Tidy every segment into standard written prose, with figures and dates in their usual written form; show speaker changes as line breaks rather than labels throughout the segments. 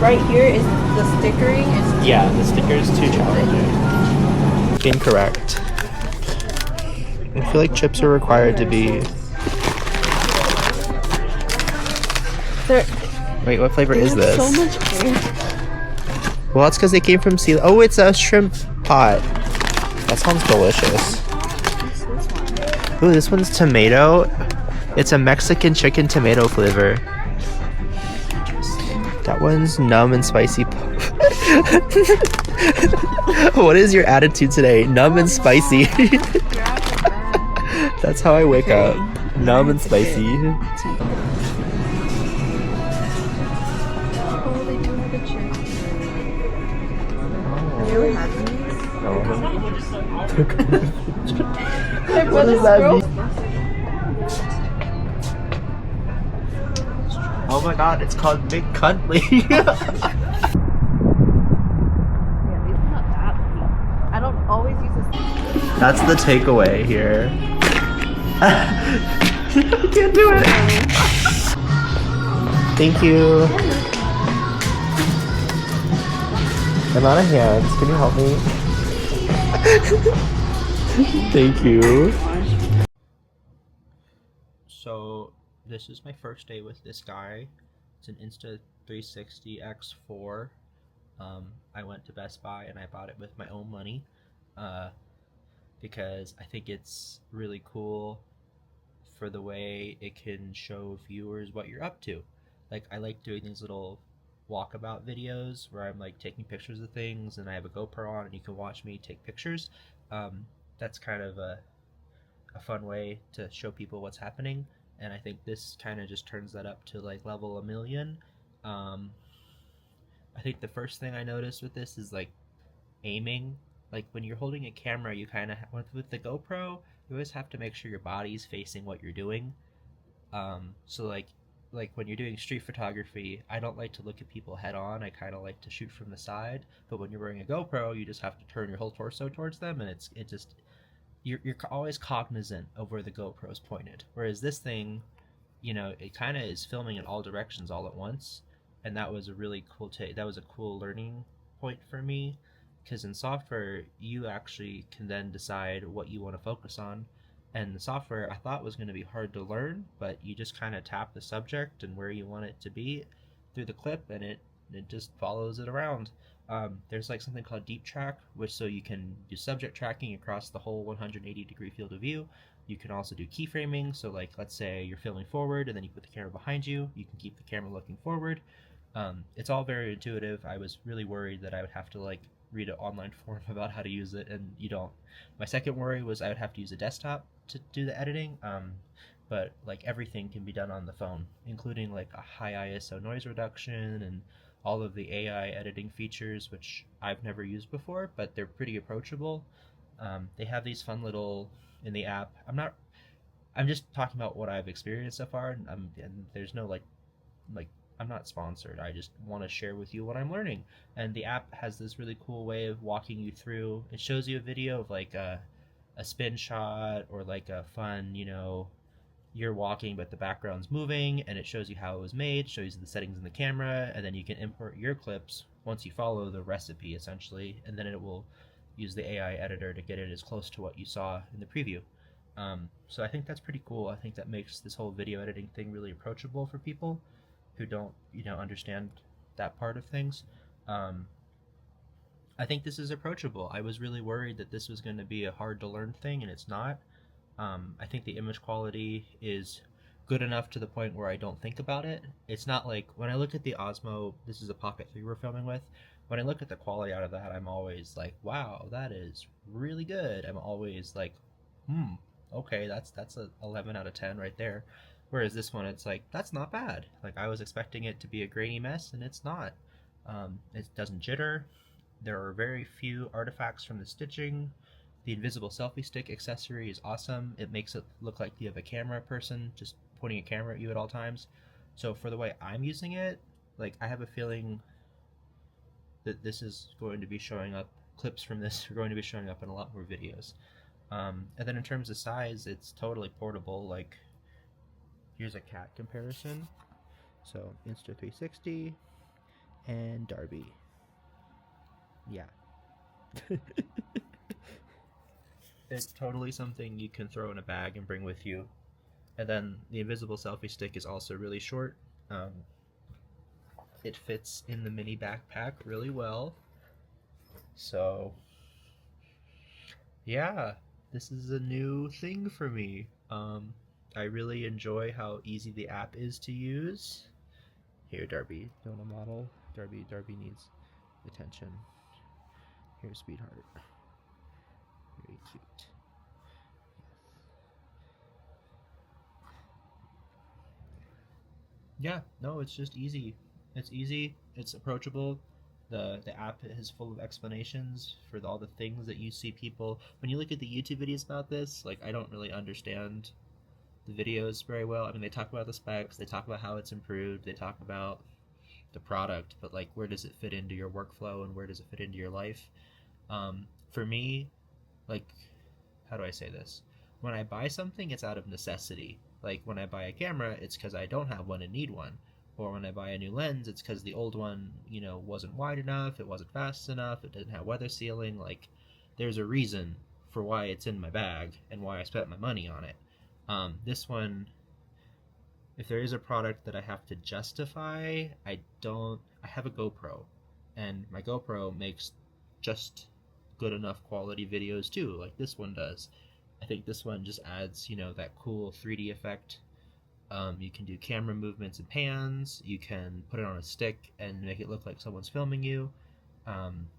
Right here is the stickering.
Yeah, the sticker is too challenging. Incorrect. I feel like chips are required to be... Wait, what flavor is this?
So much air.
Well, that's because they came from sea... Oh, it's a shrimp pot. That sounds delicious. Ooh, this one's tomato. It's a Mexican chicken tomato flavor. That one's numb and spicy. What is your attitude today? Numb and spicy. That's how I wake up. Numb and spicy. What does that mean? Oh my god, it's called Big Cuddly.
I don't always use this.
That's the takeaway here. I can't do it. Thank you. I'm out of hands. Can you help me? Thank you. So this is my first day with this guy. It's an Insta360 X4. I went to Best Buy and I bought it with my own money because I think it's really cool for the way it can show viewers what you're up to. Like, I like doing these little walkabout videos where I'm like taking pictures of things and I have a GoPro on and you can watch me take pictures. That's kind of a fun way to show people what's happening, and I think this kind of just turns that up to like level 1,000,000. I think the first thing I noticed with this is like aiming. Like when you're holding a camera, you kind of with the GoPro, you always have to make sure your body's facing what you're doing. So like when you're doing street photography, I don't like to look at people head on. I kind of like to shoot from the side. But when you're wearing a GoPro, you just have to turn your whole torso towards them, and you're always cognizant of where the GoPro is pointed. Whereas this thing, you know, it kind of is filming in all directions all at once, and that was a really cool that was a cool learning point for me, because in software you actually can then decide what you want to focus on. And the software I thought was going to be hard to learn, but you just kind of tap the subject and where you want it to be through the clip, and it just follows it around. There's like something called deep track, which so you can do subject tracking across the whole 180-degree field of view. You can also do keyframing, so like let's say you're filming forward and then you put the camera behind you, you can keep the camera looking forward. It's all very intuitive. I was really worried that I would have to like read an online forum about how to use it, and you don't. My second worry was I would have to use a desktop to do the editing, but like everything can be done on the phone, including like a high ISO noise reduction and all of the AI editing features, which I've never used before, but they're pretty approachable. They have these fun little in the app. I'm just talking about what I've experienced so far, and there's no like I'm not sponsored. I just want to share with you what I'm learning. And the app has this really cool way of walking you through. It shows you a video of like a spin shot or like a fun, you know, you're walking but the background's moving, and it shows you how it was made, shows you the settings in the camera, and then you can import your clips once you follow the recipe essentially, and then it will use the AI editor to get it as close to what you saw in the preview. So I think that's pretty cool. I think that makes this whole video editing thing really approachable for people who don't, you know, understand that part of things. I think this is approachable. I was really worried that this was going to be a hard to learn thing, and it's not. I think the image quality is good enough to the point where I don't think about it. It's not like when I look at the Osmo, this is a Pocket 3 we're filming with. When I look at the quality out of that, I'm always like, wow, that is really good. I'm always like, hmm, okay, that's a 11 out of 10 right there. Whereas this one, it's like, that's not bad. Like, I was expecting it to be a grainy mess, and it's not. It doesn't jitter. There are very few artifacts from the stitching. The invisible selfie stick accessory is awesome. It makes it look like you have a camera person just pointing a camera at you at all times. So for the way I'm using it, like I have a feeling that this is going to be showing up, clips from this are going to be showing up in a lot more videos. And then in terms of size, it's totally portable. Like here's a cat comparison. So Insta360 and Darby. Yeah. It's totally something you can throw in a bag and bring with you. And then the invisible selfie stick is also really short. Um, it fits in the mini backpack really well. So, yeah, this is a new thing for me. I really enjoy how easy the app is to use. Here, Darby, don't a model. Darby needs attention. Here, sweetheart. Very cute. Yeah, no, it's just easy. It's easy. It's approachable. The app is full of explanations for all the things that you see people. When you look at the YouTube videos about this, like I don't really understand the videos very well. I mean, they talk about the specs, they talk about how it's improved, they talk about the product, but like where does it fit into your workflow and where does it fit into your life? For me, like how do I say this? When I buy something, it's out of necessity. Like when I buy a camera, it's because I don't have one and need one. Or when I buy a new lens, it's because the old one, wasn't wide enough, it wasn't fast enough, it didn't have weather sealing. Like, there's a reason for why it's in my bag and why I spent my money on it. This one, if there is a product that I have to justify, I don't. I have a GoPro, and my GoPro makes just good enough quality videos too, like this one does. I think this one just adds, that cool 3D effect. You can do camera movements and pans. You can put it on a stick and make it look like someone's filming you. Um,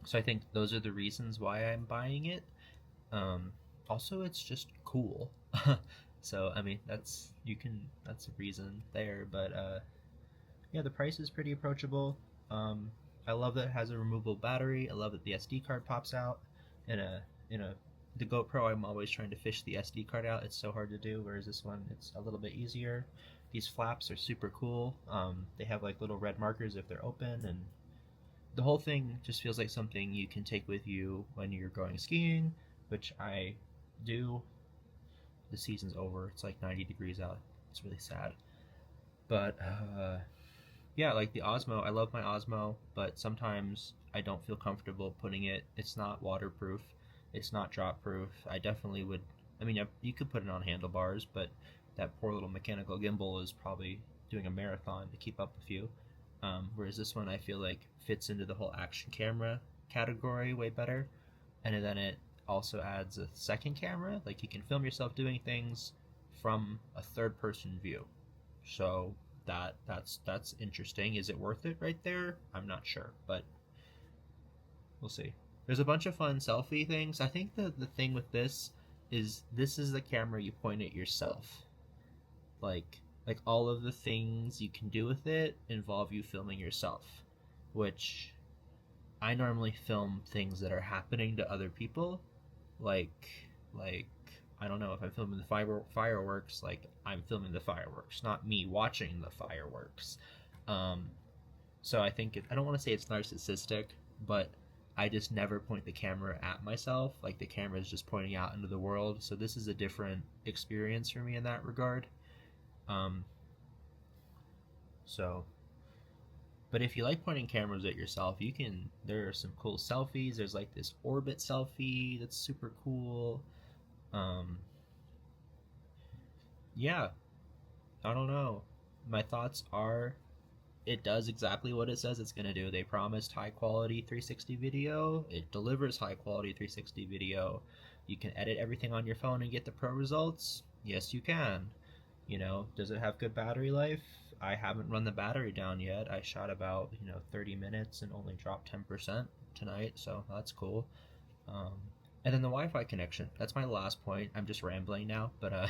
so I think those are the reasons why I'm buying it. Um, Also, it's just cool. So I mean, that's a reason there. But yeah, the price is pretty approachable. Um, I love that it has a removable battery. I love that the SD card pops out in a the GoPro. I'm always trying to fish the SD card out. It's so hard to do. Whereas this one, it's a little bit easier. These flaps are super cool. They have like little red markers if they're open, and the whole thing just feels like something you can take with you when you're going skiing, which I do. The season's over. It's like 90 degrees out. It's really sad. But yeah, like the Osmo, I love my Osmo, but sometimes I don't feel comfortable putting it. It's not waterproof. It's not drop proof. I definitely would. I mean, you could put it on handlebars, but that poor little mechanical gimbal is probably doing a marathon to keep up with you. Whereas this one, I feel like fits into the whole action camera category way better. And then it also adds a second camera. Like you can film yourself doing things from a third person view. So that's interesting. Is it worth it right there? I'm not sure, but we'll see. There's a bunch of fun selfie things. I think the thing with this is the camera you point at yourself. Like all of the things you can do with it involve you filming yourself, which I normally film things that are happening to other people, like like I don't know if I'm filming the fireworks, like I'm filming the fireworks, not me watching the fireworks. Um, so I think I don't want to say it's narcissistic, but I just never point the camera at myself. Like the camera is just pointing out into the world. So this is a different experience for me in that regard. Um, so But if you like pointing cameras at yourself, you can. There are some cool selfies. There's like this orbit selfie that's super cool. Um, yeah, I don't know. My thoughts are it does exactly what it says it's going to do. They promised high quality 360 video. It delivers high quality 360 video. You can edit everything on your phone and get the pro results. Yes, you can. You know, does it have good battery life? I haven't run the battery down yet. I shot about, 30 minutes and only dropped 10% tonight, so that's cool. Um, and then the Wi-Fi connection. That's my last point. I'm just rambling now, but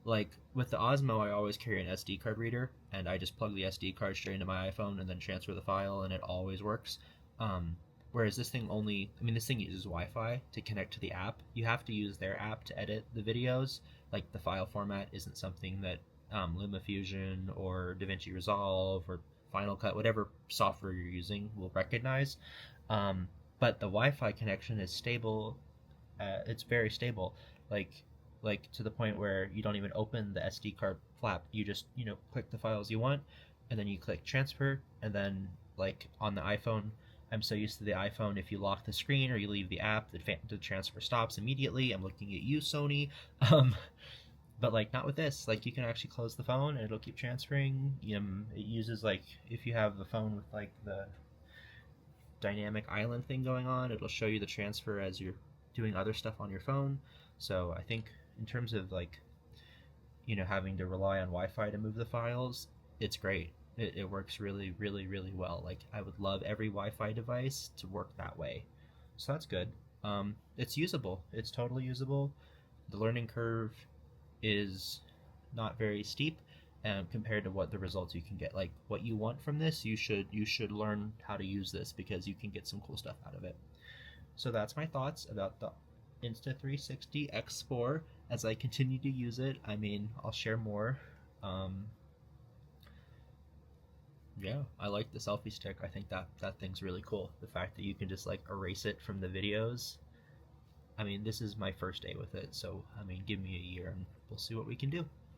like with the Osmo, I always carry an SD card reader, and I just plug the SD card straight into my iPhone and then transfer the file, and it always works. Um, Whereas this thing only, I mean, this thing uses Wi-Fi to connect to the app. You have to use their app to edit the videos. Like the file format isn't something that LumaFusion or DaVinci Resolve or Final Cut, whatever software you're using, will recognize. But the Wi-Fi connection is stable. It's very stable. Like to the point where you don't even open the SD card flap. You just click the files you want, and then you click transfer, and then like on the iPhone, I'm so used to the iPhone. If you lock the screen or you leave the app, the transfer stops immediately. I'm looking at you, Sony. Um, but like not with this. Like you can actually close the phone and it'll keep transferring. It uses like if you have the phone with like the dynamic island thing going on, it'll show you the transfer as you're doing other stuff on your phone. So I think in terms of like having to rely on Wi-Fi to move the files, it's great. It works really, really, really well. Like I would love every Wi-Fi device to work that way. So that's good. It's usable. It's totally usable. The learning curve is not very steep compared to what the results you can get. Like what you want from this, you should learn how to use this because you can get some cool stuff out of it. So that's my thoughts about the Insta360 X4 as I continue to use it. I mean, I'll share more. Um, yeah, I like the selfie stick. I think that thing's really cool. The fact that you can just like erase it from the videos. I mean, this is my first day with it, so I mean, give me a year and we'll see what we can do.